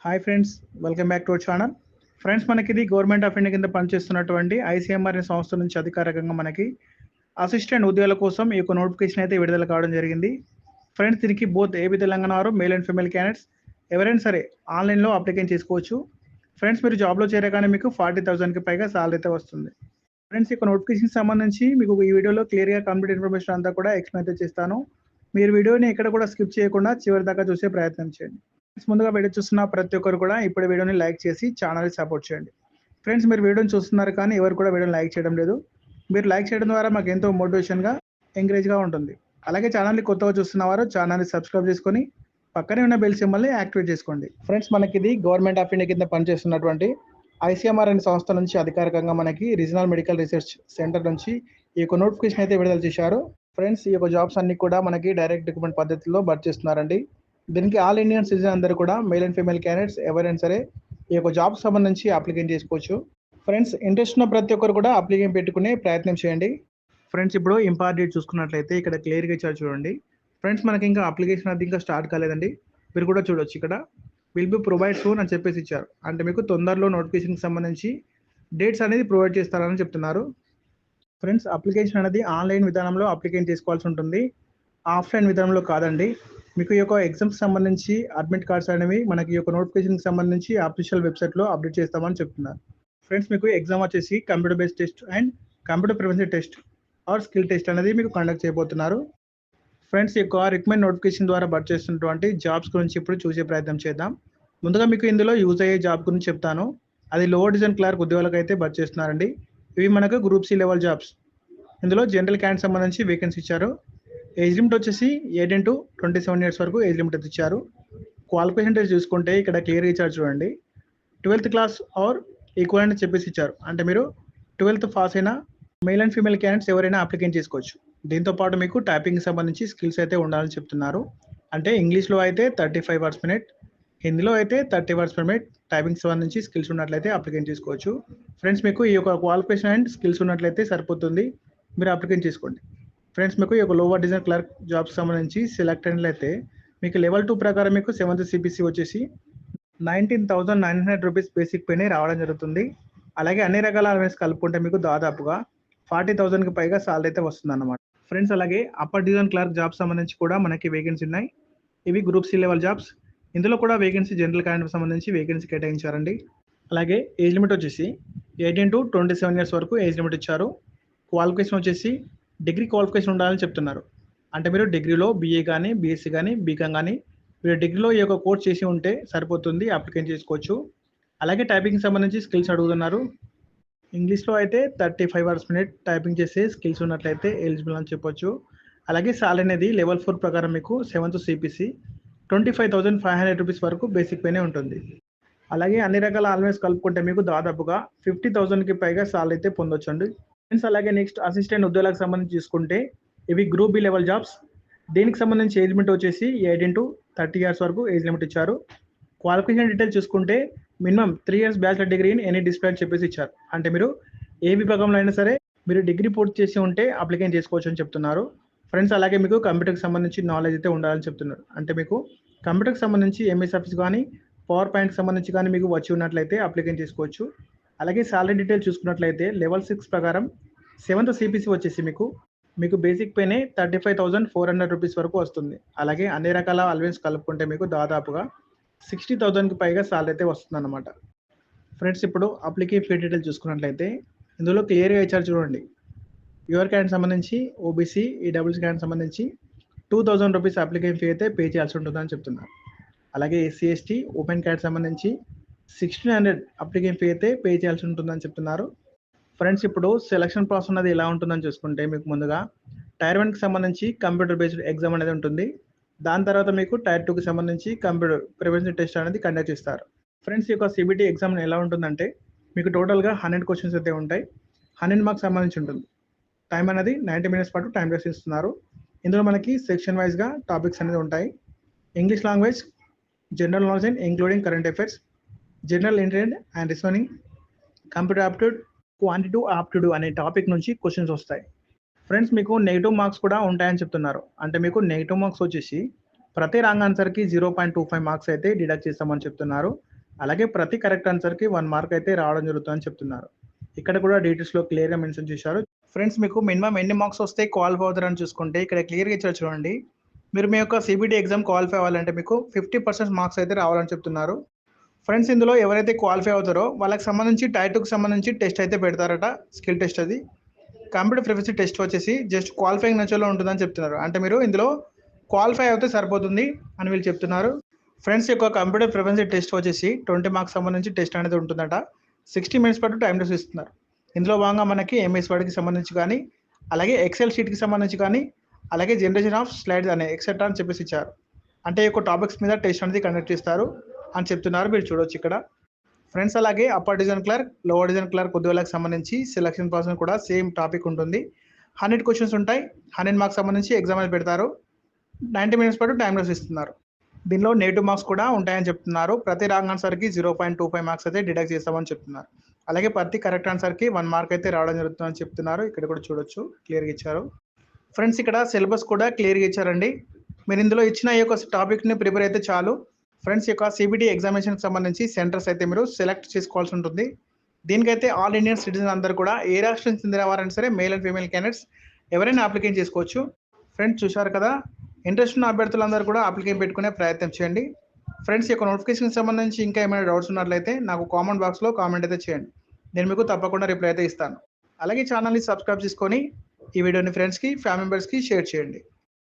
Hi friends, welcome back to our channel. Friends, మనకి ఇది government of India కింద పనిచేస్తున్నటువంటి ఐసీఎంఆర్ అనే సంస్థ నుంచి అధికారికంగా మనకి అసిస్టెంట్ ఉద్యోగాల కోసం ఈ యొక్క నోటిఫికేషన్ అయితే విడుదల కావడం జరిగింది. ఫ్రెండ్స్, దీనికి బోత్ ఏపీ తెలంగాణ వారు మేల్ అండ్ ఫీమేల్ క్యాండిడేట్స్ ఎవరైనా సరే ఆన్లైన్లో అప్లికేషన్ చేసుకోవచ్చు. ఫ్రెండ్స్, మీరు జాబ్లో చేరగానే మీకు 40,000కి పైగా సాలరీ అయితే వస్తుంది. ఫ్రెండ్స్, ఈ యొక్క నోటిఫికేషన్ సంబంధించి మీకు ఈ వీడియోలో క్లియర్గా కంప్లీట్ ఇన్ఫర్మేషన్ అంతా కూడా ఎక్స్ప్లెయిన్ అయితే చేస్తాను. మీరు వీడియోని ఎక్కడ కూడా స్కిప్ చేయకుండా చివరి దాకా చూసే ప్రయత్నం చేయండి. ముందుగా వీడియో చూస్తున్న ప్రతి ఒక్కరు కూడా ఇప్పుడు వీడియోని లైక్ చేసి ఛానల్ని సపోర్ట్ చేయండి. ఫ్రెండ్స్, మీరు వీడియోని చూస్తున్నారు కానీ ఎవరు కూడా వీడియోని లైక్ చేయడం లేదు. మీరు లైక్ చేయడం ద్వారా మాకు ఎంతో మోటివేషన్గా ఎంకరేజ్గా ఉంటుంది. అలాగే ఛానల్ని కొత్తగా చూస్తున్న వారు ఛానల్ని సబ్స్క్రైబ్ చేసుకొని పక్కనే ఉన్న బెల్ సింబల్ని యాక్టివేట్ చేసుకోండి. ఫ్రెండ్స్, మనకి ఇది గవర్నమెంట్ ఆఫ్ ఇండియా కింద పనిచేస్తున్నటువంటి ఐసీఎంఆర్ అనే సంస్థ నుంచి అధికారికంగా మనకి రీజనల్ మెడికల్ రీసెర్చ్ సెంటర్ నుంచి ఈ యొక్క నోటిఫికేషన్ అయితే విడుదల చేశారు. ఫ్రెండ్స్, ఈ యొక్క జాబ్స్ అన్ని కూడా మనకి డైరెక్ట్ రిక్రూట్మెంట్ పద్ధతిలో భర్తీ చేస్తున్నారండి. దీనికి ఆల్ ఇండియన్ సిటిజన్ అందరూ కూడా మేల్ అండ్ ఫీమేల్ క్యాండిడేట్స్ ఎవరైనా సరే ఈ యొక్క జాబ్ సంబంధించి అప్లికేషన్ చేసుకోవచ్చు. ఫ్రెండ్స్, ఇంట్రెస్ట్ ఉన్న ప్రతి ఒక్కరు కూడా అప్లికేషన్ పెట్టుకునే ప్రయత్నం చేయండి. ఫ్రెండ్స్, ఇప్పుడు ఇంపార్ట్ డేట్ చూసుకున్నట్లయితే ఇక్కడ క్లియర్గా ఇచ్చారు చూడండి. ఫ్రెండ్స్, మనకి ఇంకా అప్లికేషన్ అది ఇంకా స్టార్ట్ కాలేదండి. మీరు కూడా చూడొచ్చు, ఇక్కడ విల్ బి ప్రొవైడ్ సూన్ అని చెప్పేసి ఇచ్చారు. అంటే మీకు తొందరలో నోటిఫికేషన్కి సంబంధించి డేట్స్ అనేది ప్రొవైడ్ చేస్తారని చెప్తున్నారు. ఫ్రెండ్స్, అప్లికేషన్ అనేది ఆన్లైన్ విధానంలో అప్లికేషన్ చేసుకోవాల్సి ఉంటుంది, ఆఫ్లైన్ విధానంలో కాదండి. మీకు ఈ యొక్క ఎగ్జామ్కి సంబంధించి అడ్మిట్ కార్డ్స్ అనేవి మనకి ఈ యొక్క నోటిఫికేషన్కి సంబంధించి అఫీషియల్ వెబ్సైట్లో అప్డేట్ చేస్తామని చెప్తున్నారు. ఫ్రెండ్స్, మీకు ఎగ్జామ్ వచ్చేసి computer based test and computer prevention test are skill test అనేది మీకు కండక్ట్ చేయబోతున్నారు. ఫ్రెండ్స్, ఈ యొక్క రికమెండ్ నోటిఫికేషన్ ద్వారా భర్తీ చేస్తున్నటువంటి జాబ్స్ గురించి ఇప్పుడు చూసే ప్రయత్నం చేద్దాం. ముందుగా మీకు ఇందులో యూజ్ అయ్యే జాబ్ గురించి చెప్తాను. అది లోవర్ డివిజన్ క్లర్క్ ఉద్యోగాలకు అయితే భర్తీ చేస్తున్నారండి. ఇవి మనకు గ్రూప్ సి లెవెల్ జాబ్స్. ఇందులో జనరల్ క్యాండిడేట్ సంబంధించి వేకెన్సీ ఇచ్చారు. ఏజ్ లిమిట్ వచ్చేసి 18 to 27 ఇయర్స్ వరకు ఏజ్ లిమిట్ ఇచ్చారు. క్వాలిఫికేషన్ టెస్ట్ చూసుకుంటే ఇక్కడ క్లియర్గా ఇచ్చారు చూడండి. 12th క్లాస్ ఆర్ ఈక్వల్ అని చెప్పేసి ఇచ్చారు. అంటే మీరు 12th పాస్ అయినా మేల్ అండ్ ఫీమేల్ క్యాండిడేట్స్ ఎవరైనా అప్లికేషన్ చేసుకోవచ్చు. దీంతో పాటు మీకు టైపింగ్ సంబంధించి స్కిల్స్ అయితే ఉండాలని చెప్తున్నారు. అంటే ఇంగ్లీష్లో అయితే 35 words per minute, హిందీలో అయితే 30 words per minute టైపింగ్ సంబంధించి స్కిల్స్ ఉన్నట్లయితే అప్లికేషన్ చేసుకోవచ్చు. ఫ్రెండ్స్, మీకు ఈ యొక్క క్వాలిఫికేషన్ అండ్ స్కిల్స్ ఉన్నట్లయితే సరిపోతుంది, మీరు అప్లికేషన్ చేసుకోండి. ఫ్రెండ్స్, మీకు ఈ యొక్క లోవర్ డివిజన్ క్లర్క్ జాబ్స్ సంబంధించి సెలెక్ట్ అయినట్లయితే మీకు లెవెల్ 2 ప్రకారం మీకు 7th CPC వచ్చేసి 19,900 రూపీస్ బేసిక్ పేనే రావడం జరుగుతుంది. అలాగే అన్ని రకాల అలవెన్స్ కలుపుకుంటే మీకు దాదాపుగా 40,000కి పైగా సాలరీ అయితే వస్తుంది అన్నమాట. ఫ్రెండ్స్, అలాగే అప్పర్ డివిజన్ క్లర్క్ జాబ్స్ సంబంధించి కూడా మనకి వేకెన్సీ ఉన్నాయి. ఇవి గ్రూప్ సి లెవెల్ జాబ్స్. ఇందులో కూడా వేకెన్సీ జనరల్ క్యాండిడేట్ సంబంధించి వేకెన్సీ కేటాయించారండి. అలాగే ఏజ్ లిమిట్ వచ్చేసి 18 to 27 ఇయర్స్ వరకు ఏజ్ లిమిట్ ఇచ్చారు. క్వాలిఫికేషన్ వచ్చేసి డిగ్రీ క్వాలిఫికేషన్ ఉండాలని చెప్తున్నారు. అంటే మీరు డిగ్రీలో BA కానీ BSc కానీ బీకామ్ కానీ మీరు డిగ్రీలో ఈ యొక్క కోర్స్ చేసి ఉంటే సరిపోతుంది, అప్లికేషన్ చేసుకోవచ్చు. అలాగే టైపింగ్ సంబంధించి స్కిల్స్ అడుగుతున్నారు. ఇంగ్లీష్లో అయితే 35 words per minute టైపింగ్ చేసే స్కిల్స్ ఉన్నట్లయితే ఎలిజిబుల్ అని చెప్పొచ్చు. అలాగే సాలరీ అనేది లెవెల్ 4 ప్రకారం మీకు 7th CPC 25,500 రూపీస్ వరకు బేసిక్ పేనే ఉంటుంది. అలాగే అన్ని రకాల అలవెన్స్ కలుపుకుంటే మీకు దాదాపుగా 50,000కి పైగా సాలరీ అయితే పొందొచ్చండి. ఫ్రెండ్స్, అలాగే నెక్స్ట్ అసిస్టెంట్ ఉద్యోగాలకు సంబంధించి చూసుకుంటే ఇవి గ్రూప్ బి లెవెల్ జాబ్స్. దీనికి సంబంధించి ఏజ్ లిమిట్ వచ్చేసి 18 to 30 ఇయర్స్ వరకు ఏజ్ లిమిట్ ఇచ్చారు. క్వాలిఫికేషన్ డీటెయిల్స్ చూసుకుంటే minimum 3 years bachelor degree in any discipline చెప్పేసి ఇచ్చారు. అంటే మీరు ఏ విభాగంలో అయినా సరే మీరు డిగ్రీ పూర్తి చేసి ఉంటే అప్లికేషన్ చేసుకోవచ్చు అని చెప్తున్నారు. ఫ్రెండ్స్, అలాగే మీకు కంప్యూటర్కి సంబంధించి నాలెడ్జ్ అయితే ఉండాలని చెప్తున్నారు. అంటే మీకు కంప్యూటర్కి సంబంధించి MS ఆఫీస్ కానీ పవర్ పాయింట్కి సంబంధించి కానీ మీకు వచ్చి ఉన్నట్లయితే అప్లికేషన్ చేసుకోవచ్చు. అలాగే సాలరీ డీటెయిల్స్ చూసుకున్నట్లయితే లెవెల్ 6 ప్రకారం 7th CPC వచ్చేసి మీకు బేసిక్ పేనే 35,400 రూపీస్ వరకు వస్తుంది. అలాగే అన్ని రకాల అలవెన్స్ కలుపుకుంటే మీకు దాదాపుగా 60,000కి పైగా సాలరీ అయితే వస్తుంది అన్నమాట. ఫ్రెండ్స్, ఇప్పుడు అప్లికేషన్ ఫీ డీటెయిల్స్ చూసుకున్నట్లయితే ఇందులో క్లియర్గా ఇచ్చారు చూడండి. యువర్ క్యాండిడేట్ సంబంధించి OBC EWS క్యాండిడేట్ సంబంధించి 2,000 రూపీస్ అప్లికేషన్ ఫీ అయితే పే చేయాల్సి ఉంటుందని చెప్తున్నారు. అలాగే SC ST ఓపెన్ క్యాండిడేట్ సంబంధించి 1,600 అప్లికేషన్ ఫీ అయితే పే చేయాల్సి ఉంటుందని చెప్తున్నారు. ఫ్రెండ్స్, ఇప్పుడు సెలక్షన్ ప్రాసెస్ అనేది ఎలా ఉంటుందని చూసుకుంటే మీకు ముందుగా టైర్ 1కి సంబంధించి కంప్యూటర్ బేస్డ్ ఎగ్జామ్ అనేది ఉంటుంది. దాని తర్వాత మీకు టైర్ 2కి సంబంధించి కంప్యూటర్ ప్రివెన్షన్ టెస్ట్ అనేది కండక్ట్ చేస్తారు. ఫ్రెండ్స్, ఈ యొక్క CBT ఎగ్జామ్ ఎలా ఉంటుందంటే మీకు టోటల్గా 100 క్వశ్చన్స్ అయితే ఉంటాయి. 100 మార్క్స్ సంబంధించి ఉంటుంది. టైం అనేది 90 minutes పాటు టైం టెస్ట్ ఇస్తున్నారు. ఇందులో మనకి సెక్షన్ వైజ్గా టాపిక్స్ అనేది ఉంటాయి. English language, general knowledge and including current affairs, general intelligence and reasoning, computer aptitude, quantitative aptitude అనే టాపిక్ నుంచి క్వశ్చన్స్ వస్తాయి. ఫ్రెండ్స్, మీకు నెగిటివ్ మార్క్స్ కూడా ఉంటాయని చెప్తున్నారు. అంటే మీకు నెగిటివ్ మార్క్స్ వచ్చేసి ప్రతి రాంగ్ ఆన్సర్కి 0.25 మార్క్స్ అయితే డిడక్ట్ చేస్తామని చెప్తున్నారు. అలాగే ప్రతి కరెక్ట్ ఆన్సర్కి 1 మార్క్ అయితే రావడం జరుగుతుందని చెప్తున్నారు. ఇక్కడ కూడా డీటెయిల్స్లో క్లియర్గా మెన్షన్ చేశారు. ఫ్రెండ్స్ మీకు మినిమం ఎన్ని మార్క్స్ వస్తే క్వాలిఫై అవుతారని చూసుకుంటే ఇక్కడ క్లియర్గా ఇచ్చారు చూడండి. మీరు మీ యొక్క సిబిటి ఎగ్జామ్ క్వాలిఫై అవ్వాలంటే మీకు 50% మార్క్స్ అయితే రావాలని చెప్తున్నారు. ఫ్రెండ్స్ ఇందులో ఎవరైతే క్వాలిఫై అవుతారో వాళ్ళకి సంబంధించి టైర్ 2కి సంబంధించి టెస్ట్ అయితే పెడతారట, స్కిల్ టెస్ట్. అది కంప్యూటర్ ప్రొఫెసర్ టెస్ట్ వచ్చేసి జస్ట్ క్వాలిఫైయింగ్ నేచర్లో ఉంటుందని చెప్తున్నారు. అంటే మీరు ఇందులో క్వాలిఫై అయితే సరిపోతుంది అని వీళ్ళు చెప్తున్నారు. ఫ్రెండ్స్ యొక్క కంప్యూటర్ ప్రొఫెసర్ టెస్ట్ వచ్చేసి 20 మార్క్స్ సంబంధించి టెస్ట్ అనేది ఉంటుందట. 60 మినిట్స్ పాటు టైం టెస్ట్ ఇస్తున్నారు. ఇందులో భాగంగా మనకి ఎంఎస్ వర్డ్కి సంబంధించి కానీ, అలాగే ఎక్సెల్ షీట్కి సంబంధించి కానీ, అలాగే జనరేషన్ ఆఫ్ స్లైడ్స్ అనే ఎక్సెట్రా అని చెప్పేసి ఇచ్చారు. అంటే ఈ యొక్క టాపిక్స్ మీద టెస్ట్ అనేది కండక్ట్ చేస్తారు అని చెప్తున్నారు. మీరు చూడొచ్చు ఇక్కడ. ఫ్రెండ్స్ అలాగే upper division clerk, lower division clerk ఉద్యోగాలకు సంబంధించి సెలక్షన్ ప్రాసెస్ కూడా సేమ్ టాపిక్ ఉంటుంది. 100 క్వశ్చన్స్ ఉంటాయి. 100 మార్క్స్ సంబంధించి ఎగ్జామ్ అనేది పెడతారు. 90 మినిట్స్ పాటు టైం టెస్ట్ ఇస్తున్నారు. దీనిలో నెగిటివ్ మార్క్స్ కూడా ఉంటాయని చెప్తున్నారు. ప్రతి రాంగ్ ఆన్సర్కి 0.25 మార్క్స్ అయితే డిడక్ట్ చేస్తామని చెప్తున్నారు. అలాగే ప్రతి కరెక్ట్ ఆన్సర్కి 1 మార్క్ అయితే రావడం జరుగుతుందని చెప్తున్నారు. ఇక్కడ కూడా చూడొచ్చు, క్లియర్గా ఇచ్చారు. ఫ్రెండ్స్ ఇక్కడ సిలబస్ కూడా క్లియర్గా ఇచ్చారండి. మీరు ఇందులో ఇచ్చిన ఈ యొక్క టాపిక్ని ప్రిపేర్ అయితే చాలు. ఫ్రెండ్స్ యొక్క సిబిటి ఎగ్జామినేషన్కి సంబంధించి సెంటర్స్ అయితే మీరు సెలెక్ట్ చేసుకోవాల్సి ఉంటుంది. దీనికైతే ఆల్ ఇండియన్ సిటిజన్ అందరూ కూడా ఏ రాష్ట్రం చెందిన వారైనా సరే మేల్ అండ్ ఫీమేల్ క్యాండిడేట్స్ ఎవరైనా అప్లికేషన్ చేసుకోవచ్చు. ఫ్రెండ్స్ చూశారు కదా, ఇంట్రెస్ట్ ఉన్న అభ్యర్థులందరూ కూడా అప్లికేషన్ పెట్టుకునే ప్రయత్నం చేయండి. ఫ్రెండ్స్ యొక్క నోటిఫికేషన్కి సంబంధించి ఇంకా ఏమైనా డౌట్స్ ఉన్నట్లయితే నాకు కామెంట్ బాక్స్లో కామెంట్ అయితే చేయండి. నేను మీకు తప్పకుండా రిప్లై అయితే ఇస్తాను. అలాగే ఛానల్ని సబ్స్క్రైబ్ చేసుకొని ఈ వీడియోని ఫ్రెండ్స్కి, ఫ్యామిలీ మెంబర్స్కి షేర్ చేయండి.